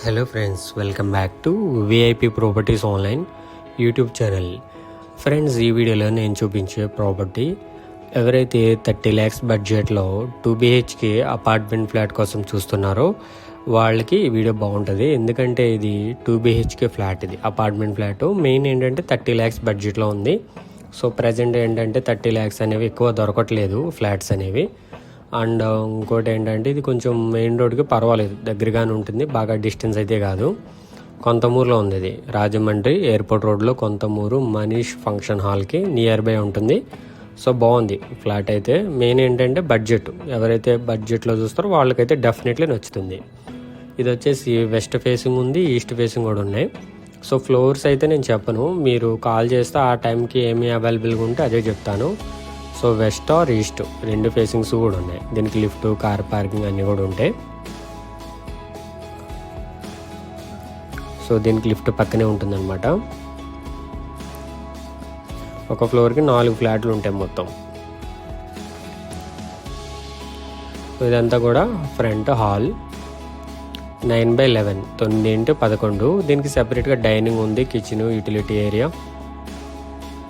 Hello friends, welcome back to VIP properties online YouTube channel. Friends, ఈ వీడియోలో నేను చూపించే ప్రాపర్టీ ఎవరైతే 30 lakhs బడ్జెట్లో 2 BHK అపార్ట్మెంట్ ఫ్లాట్ కోసం చూస్తున్నారో వాళ్ళకి ఈ వీడియో బాగుంటుంది. ఎందుకంటే ఇది 2 BHK ఫ్లాట్, ఇది అపార్ట్మెంట్ ఫ్లాట్. మెయిన్ ఏంటంటే 30 lakhs బడ్జెట్లో ఉంది. సో ప్రజెంట్ ఏంటంటే 30 lakhs అనేవి ఎక్కువ దొరకట్లేదు ఫ్లాట్స్ అనేవి. అండ్ ఇంకోటి ఏంటంటే ఇది కొంచెం మెయిన్ రోడ్కి పర్వాలేదు, దగ్గరగానే ఉంటుంది, బాగా డిస్టెన్స్ అయితే కాదు. కొంతమూరులో ఉంది, ఇది రాజమండ్రి ఎయిర్పోర్ట్ రోడ్లో కొంతమూరు మనీష్ ఫంక్షన్ హాల్కి నియర్ బై ఉంటుంది. సో బాగుంది ఫ్లాట్ అయితే. మెయిన్ ఏంటంటే బడ్జెట్, ఎవరైతే బడ్జెట్లో చూస్తారో వాళ్ళకైతే డెఫినెట్లీ నచ్చుతుంది. ఇది వచ్చేసి వెస్ట్ ఫేసింగ్ ఉంది, ఈస్ట్ ఫేసింగ్ కూడా ఉన్నాయి. సో ఫ్లోర్స్ అయితే నేను చెప్పను, మీరు కాల్ చేస్తే ఆ టైంకి ఏమి అవైలబుల్గా ఉంటే అదే చెప్తాను. సో వెస్ట్ ఆర్ ఈస్ట్ రెండు ఫేసింగ్స్ కూడా ఉన్నాయి. దీనికి లిఫ్ట్, కార్ పార్కింగ్ అన్నీ కూడా ఉంటాయి. సో దీనికి లిఫ్ట్ పక్కనే ఉంటుందన్నమాట. ఒక ఫ్లోర్కి 4 ఫ్లాట్లు ఉంటాయి మొత్తం. ఇదంతా కూడా ఫ్రంట్ హాల్ 9/11 9x11. దీనికి సెపరేట్గా డైనింగ్ ఉంది, కిచెన్, యూటిలిటీ ఏరియా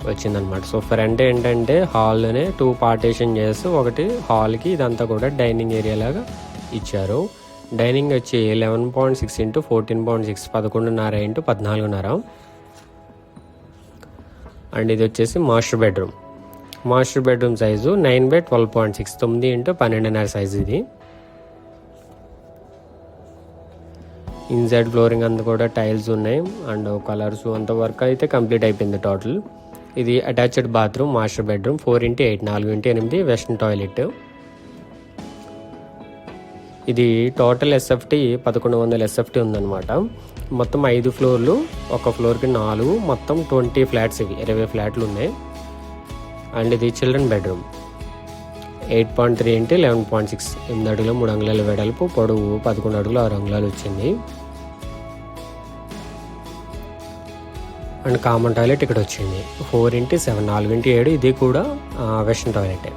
వచ్చిందనమాట. సో ఫ్రంట్ ఏంటంటే హాల్లోనే 2 పార్టీషన్ చేస్తూ ఒకటి హాల్కి, ఇదంతా కూడా డైనింగ్ ఏరియా లాగా ఇచ్చారు. డైనింగ్ వచ్చి 11.6 x 14.6 11.5 x 14.5. అండ్ ఇది వచ్చేసి master bedroom. Master bedroom size 9/12.6 9 x 12.5 size ఇది. ఇన్సైడ్ ఫ్లోరింగ్ అంతా కూడా టైల్స్ ఉన్నాయి అండ్ కలర్స్ అంత వర్క్ అయితే కంప్లీట్ అయిపోయింది టోటల్. ఇది attached bathroom, master bedroom 4x8 4x8 western toilet. ఇది టోటల్ SFT 1100 SFT ఉందన్నమాట. మొత్తం 5 ఫ్లోర్లు, ఒక ఫ్లోర్కి 4, మొత్తం 20 ఫ్లాట్స్, ఇవి 20 ఫ్లాట్లు ఉన్నాయి. అండ్ ఇది చిల్డ్రన్ బెడ్రూమ్ 8.3 x 11.6 8 అడుగులు 3 అంగుళాల వెడల్పు, పొడవు 11 అడుగులు 6 అంగుళాలు వచ్చింది. అండ్ కామన్ టాయిలెట్ ఇక్కడ వచ్చింది 4x7 4x7. ఇది కూడా western toilet.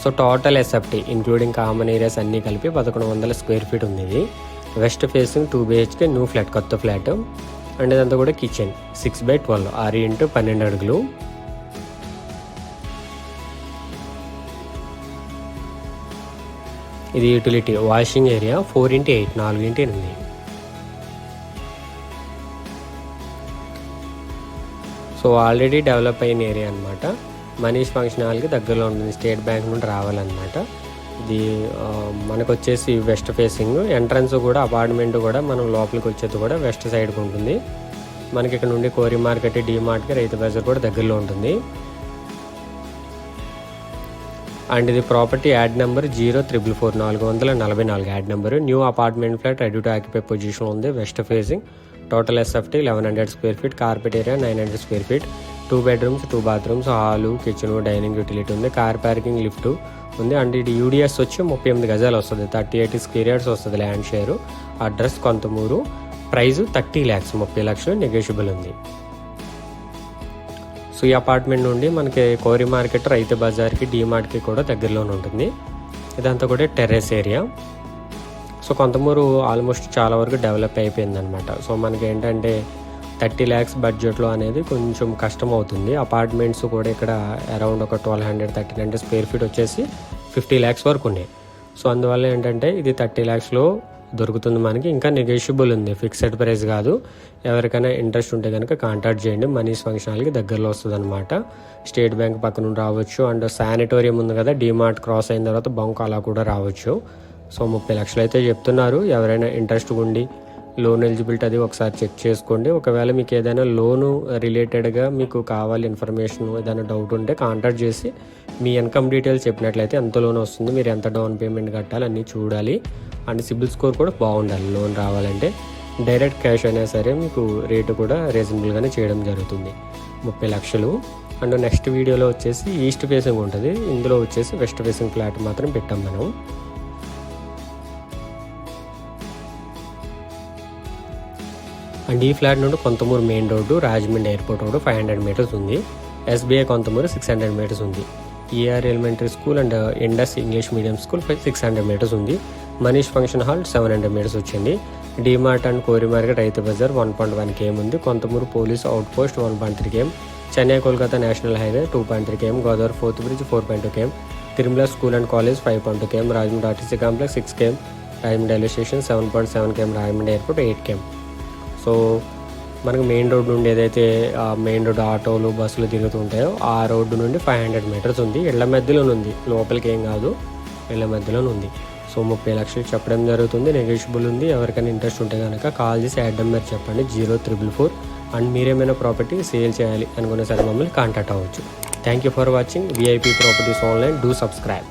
So total SFT including common areas అన్నీ కలిపి 1100 square feet ఉంది. ఇది west facing 2 BHK new flat, కొత్త ఫ్లాట్. అండ్ ఇదంతా కూడా కిచెన్ 6/12 6 x 12 అడుగులు. ఇది utility washing area 4x8 4x8. So already develop అయిన ఏరియా అనమాట. మనీష్ ఫంక్షన్ హాల్కి దగ్గరలో ఉంటుంది, స్టేట్ బ్యాంక్ నుండి రావాలన్నమాట. ఇది మనకు వచ్చేసి వెస్ట్ ఫేసింగ్. ఎంట్రన్స్ కూడా అపార్ట్మెంట్ కూడా మనం లోపలికి వచ్చేది కూడా వెస్ట్ సైడ్కి ఉంటుంది. మనకి ఇక్కడ నుండి కోరి మార్కెట్, డిమార్ట్కి, రైతు బజార్ కూడా దగ్గరలో ఉంటుంది. అండ్ ఇది property ad number 044 444 ad number. New apartment flat ready to occupy position ఉంది, west facing. Total SFT 1100 square feet, carpet area 900 square feet, 2 bedrooms 2 bathrooms, hall, kitchen, dining, utility ఉంది, కార్ పార్కింగ్, లిఫ్ట్ ఉంది. And ఇది UDS వచ్చి 38 గజాలు వస్తుంది, 38 square yards వస్తుంది land share. Address Konthamuru. Price 30 lakhs 30 లక్షలు negotiable ఉంది. సో ఈ అపార్ట్మెంట్ నుండి మనకి కోరి మార్కెట్, రైతు బజార్కి, డిమార్ట్కి కూడా దగ్గరలోనే ఉంటుంది. ఇదంతా కూడా terrace area. So Konthamuru almost చాలా వరకు డెవలప్ అయిపోయిందనమాట. సో మనకి ఏంటంటే 30 lakhs బడ్జెట్లో అనేది కొంచెం కష్టం అవుతుంది. అపార్ట్మెంట్స్ కూడా ఇక్కడ అరౌండ్ ఒక 1200 1300 square feet వచ్చేసి 50 lakhs వరకు ఉన్నాయి. సో అందువల్ల ఏంటంటే ఇది 30 lakhsలో దొరుకుతుంది మనకి. ఇంకా నెగోషియబుల్ ఉంది, ఫిక్స్డ్ ప్రైస్ కాదు. ఎవరికైనా ఇంట్రెస్ట్ ఉంటే కనుక కాంటాక్ట్ చేయండి. మనీష్ ఫంక్షన్ హాల్కి దగ్గరలో వస్తుంది అనమాట. స్టేట్ బ్యాంక్ పక్క నుండి రావచ్చు. అండ్ శానిటోరియం ఉంది కదా, డిమార్ట్ క్రాస్ అయిన తర్వాత బంక్ అలా కూడా రావచ్చు. సో 30 లక్షలు అయితే చెప్తున్నారు. ఎవరైనా ఇంట్రెస్ట్ ఉండి లోన్ ఎలిజిబిలిటీ అది ఒకసారి చెక్ చేసుకోండి. ఒకవేళ మీకు ఏదైనా లోను రిలేటెడ్గా మీకు కావాలి ఇన్ఫర్మేషన్, ఏదైనా డౌట్ ఉంటే కాంటాక్ట్ చేసి మీ ఇన్కమ్ డీటెయిల్స్ చెప్పినట్లయితే ఎంత లోన్ వస్తుంది, మీరు ఎంత డౌన్ పేమెంట్ కట్టాలి అన్నీ చూడాలి. అండ్ సిబిల్ స్కోర్ కూడా బాగుండాలి లోన్ రావాలంటే. డైరెక్ట్ క్యాష్ అయినా సరే మీకు రేటు కూడా రీజనబుల్గానే చేయడం జరుగుతుంది. 30 లక్షలు. అండ్ నెక్స్ట్ వీడియోలో వచ్చేసి ఈస్ట్ ఫేసింగ్ ఉంటుంది, ఇందులో వచ్చేసి వెస్ట్ ఫేసింగ్ ఫ్లాట్ మాత్రం పెట్టాం మనం. అండ్ ఈ ఫ్లాట్ నుండి Konthamuru main road, Rajahmundry airport road 500 meters ఉంది. SBI కొంతమూరు 600 meters ఉంది. ER elementary school and Indus English medium school 600 meters ఉంది. మనీష్ ఫంక్షన్ హాల్ 700 meters వచ్చింది. డీమార్ట్ అండ్ కోరి మార్కెట్ రైతు బజార్ 1.1 km ఉంది. Konthamuru police out post 1.3 km, Chennai Kolkata national highway 2.3 km, Godavari fourth bridge 4.2 km, Tirumala school and college 5.2 km, Rajahmundry RTC complex 6 km, Rajahmundry railway station 7.7 km, Rajahmundry airport 8 km. So మనకు main road నుండి ఏదైతే main road ఆటోలు బస్సులు తిరుగుతూ ఉంటాయో ఆ రోడ్డు నుండి 500 meters ఉంది. ఇళ్ల మధ్యలోనే ఉంది, లోపలికి ఏం కాదు, ఇళ్ల మధ్యలోనే ఉంది. సో 30 లక్షలు చెప్పడం జరుగుతుంది, నెగోషియబుల్ ఉంది. ఎవరికైనా ఇంట్రెస్ట్ ఉంటే కనుక కాల్ చేసి యాడ్ నెంబర్ చెప్పండి 0444. అండ్ మీరేమైనా ప్రాపర్టీ సేల్ చేయాలి అనుకునే సరే మమ్మల్ని కాంటాక్ట్ అవ్వచ్చు. Thank you for watching. VIP properties online. Do subscribe.